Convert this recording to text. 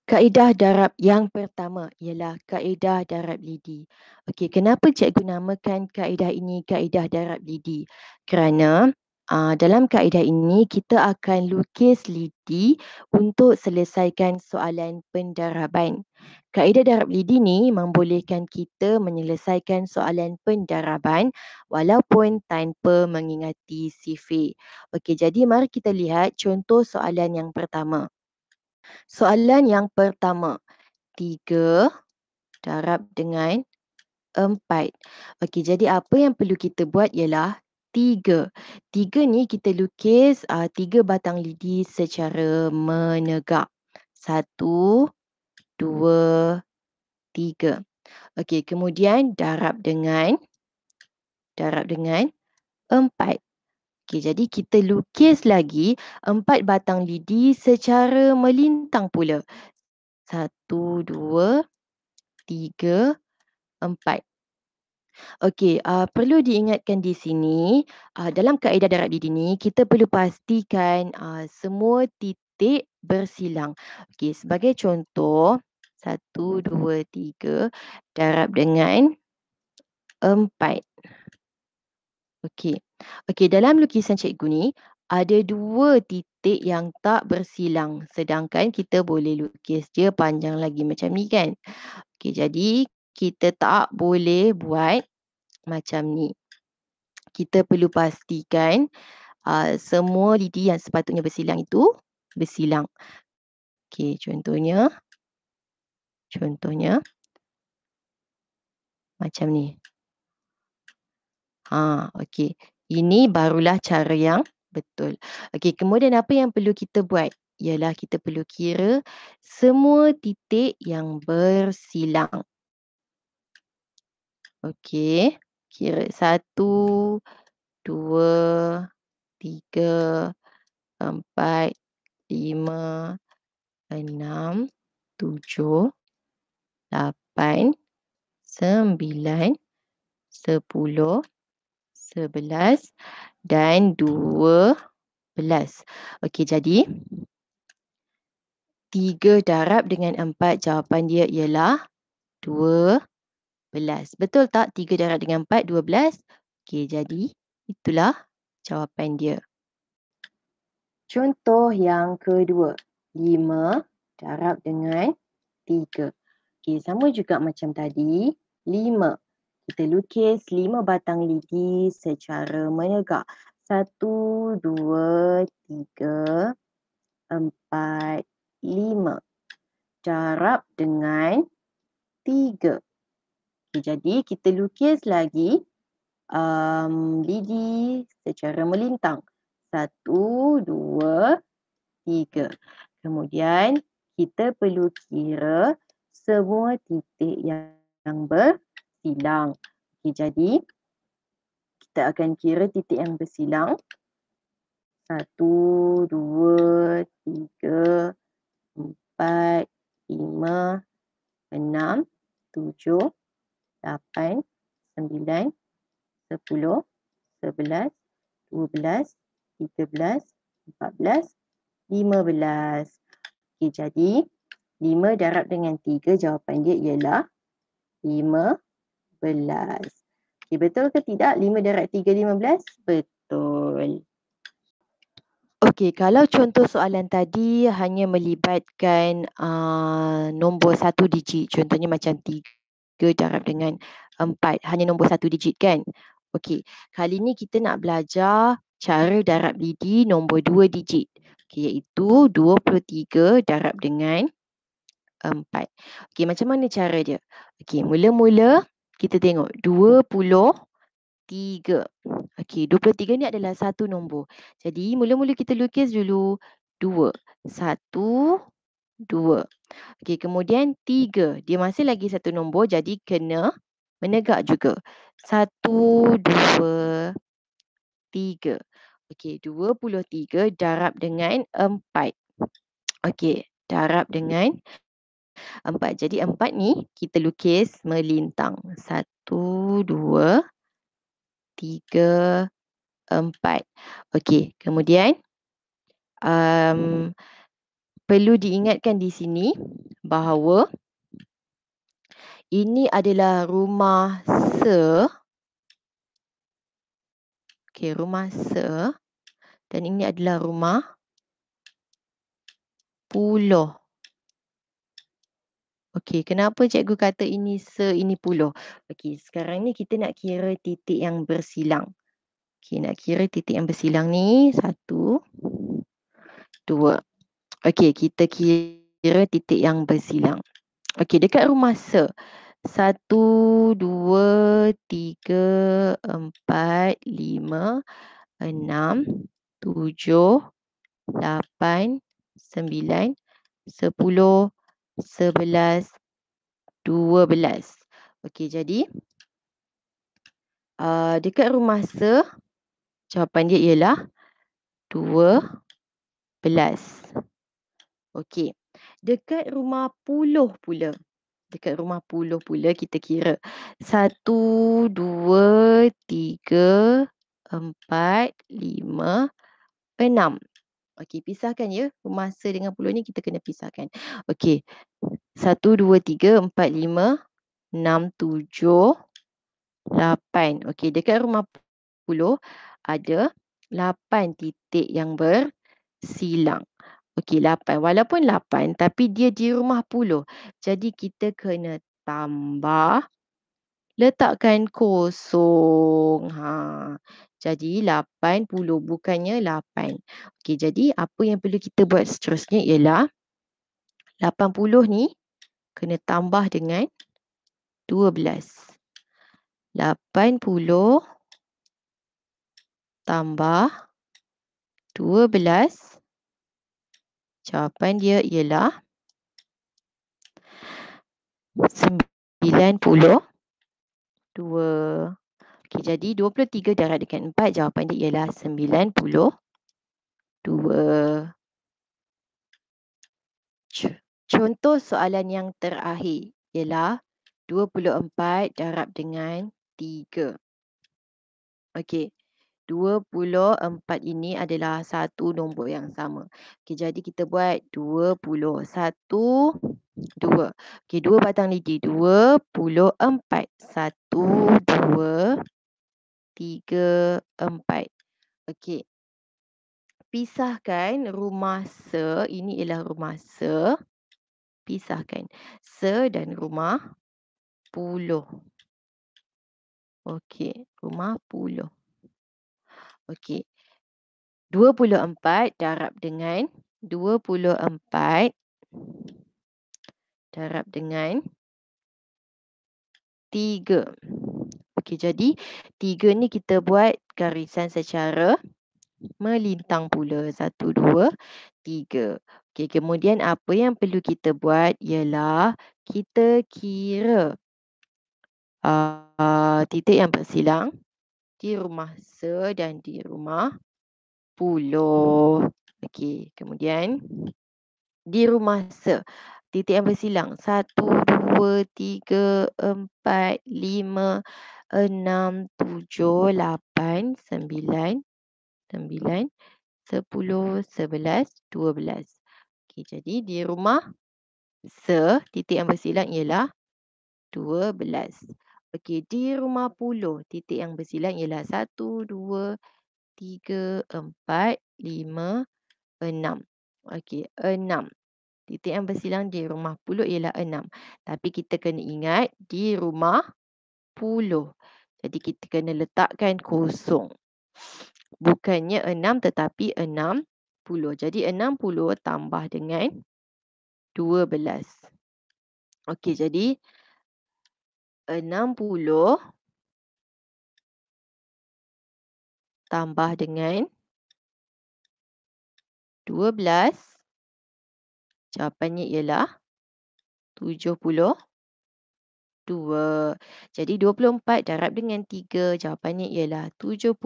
Kaedah darab yang pertama ialah kaedah darab lidi. Okey, kenapa cikgu namakan kaedah ini kaedah darab lidi? Kerana dalam kaedah ini kita akan lukis lidi untuk selesaikan soalan pendaraban. Kaedah darab lidi ni membolehkan kita menyelesaikan soalan pendaraban walaupun tanpa mengingati sifir. Okey, jadi mari kita lihat contoh soalan yang pertama. Soalan yang pertama, 3 darab dengan 4. Okey, jadi apa yang perlu kita buat ialah 3. 3 ni kita lukis 3 batang lidi secara menegak. 1, 2, 3. Okey, kemudian darab dengan 4. Okey, jadi kita lukis lagi 4 batang lidi secara melintang pula. 1, 2, 3, 4. Okey, perlu diingatkan di sini, dalam kaedah darab lidi ni kita perlu pastikan semua titik bersilang. Okey, sebagai contoh 1, 2, 3 darab dengan 4. Okey. Okey, dalam lukisan cikgu ni ada 2 titik yang tak bersilang, sedangkan kita boleh lukis dia panjang lagi macam ni kan. Okey, jadi kita tak boleh buat macam ni. Kita perlu pastikan semua lidi yang sepatutnya bersilang itu bersilang. Okey, contohnya macam ni. Okey. Ini barulah cara yang betul. Okey, kemudian apa yang perlu kita buat? Ialah kita perlu kira semua titik yang bersilang. Okey, kira 1, 2, 3, 4, 5, 6, 7, 8, 9, 10, 11 dan 12. Okey, jadi 3 darab dengan 4, jawapan dia ialah 12. Betul tak? 3 darab dengan 4, 12. Okey, jadi itulah jawapan dia. Contoh yang kedua, 5 darab dengan 3. Okey, sama juga macam tadi, 5. Kita lukis 5 batang lidi secara menegak. 1, 2, 3, 4, 5. Darab dengan 3. Okay, jadi kita lukis lagi lidi secara melintang. 1, 2, 3. Kemudian kita perlu kira semua titik yang bersilang. Okay, jadi kita akan kira titik yang bersilang. 1, 2, 3, 4, 5, 6, 7, 8, 9, 10, 11, 12, 13, 14, 15. Okey, jadi 5 darab dengan 3, jawapan dia ialah 15. Okey, betul ke tidak 5 darab 3, 15? Betul. Okey, kalau contoh soalan tadi hanya melibatkan nombor 1 digit, contohnya macam 3 darab dengan 4, hanya nombor 1 digit kan? Okey, kali ni kita nak belajar cara darab lidi nombor 2 digit. Okey, iaitu 23 darab dengan 4. Okey, macam mana cara dia? Okey, mula-mula kita tengok 23. Okey, 23 ni adalah satu nombor. Jadi mula-mula kita lukis dulu 2. 1, 2. Okey, kemudian 3. Dia masih lagi satu nombor, jadi kena menegak juga. 1, 2, 3. Okey, 23 darab dengan 4. Okey, darab dengan 4. Jadi 4 ni kita lukis melintang. 1, 2, 3, 4. Okey, kemudian perlu diingatkan di sini bahawa ini adalah rumah okey, rumah dan ini adalah rumah puluh. Okey, kenapa cikgu kata ini ini puluh? Okey, sekarang ni kita nak kira titik yang bersilang. Okey, nak kira titik yang bersilang ni 1, 2. Okey, kita kira titik yang bersilang. Okey, dekat rumah 1, 2, 3, 4, 5, 6, 7, 8, 9, 10, 11, 12. Okey, jadi dekat rumah jawapan dia ialah 12. Okey. Dekat rumah puluh pula. Dekat rumah puluh pula kita kira 1, 2, 3, 4, 5, 6. Okey, pisahkan ya. Rumah dengan puluh ni kita kena pisahkan. Okey. 1, 2, 3, 4, 5, 6, 7, 8. Okey, dekat rumah puluh ada 8 titik yang bersilang. Okey, 8. Walaupun 8 tapi dia di rumah puluh. Jadi kita kena tambah, letakkan kosong. Jadi 80 bukannya 8. Okey, jadi apa yang perlu kita buat seterusnya ialah 80 ni kena tambah dengan 12. 80 tambah 12. Jawapan dia ialah 92. Okey, jadi 23 darab dengan 4, jawapan dia ialah 92. Contoh soalan yang terakhir ialah 24 darab dengan 3. Okey, 24 ini adalah satu nombor yang sama. Okey, jadi kita buat 21, 2. Okey, 2 batang lidi, 24. 1, 2, 3, 4. Okey. Pisahkan rumah ini ialah rumah pisahkan dan rumah puluh. Okey, rumah puluh. Okey. 24 darab dengan 24 darab dengan 3. Okey, jadi 3 ni kita buat garisan secara melintang pula. 1, 2, 3. Okey, kemudian apa yang perlu kita buat ialah kita kira titik yang bersilang di rumah dan di rumah puluh. Okey, kemudian di rumah titik yang bersilang 1, 2, 3, 4, 5, 6, 7, 8, 9, 9, 10, 11, 12. Okey, jadi di rumah titik yang bersilang ialah 12. Okey, di rumah puluh titik yang bersilang ialah 1, 2, 3, 4, 5, 6. Okey, 6. Titik yang bersilang di rumah puluh ialah 6. Tapi kita kena ingat di rumah puluh. Jadi kita kena letakkan kosong. Bukannya 6 tetapi 60. Jadi 60 tambah dengan 12. Okey, jadi 60 tambah dengan 12. Jawapannya ialah 72. Jadi 24 darab dengan 3, jawapannya ialah 72.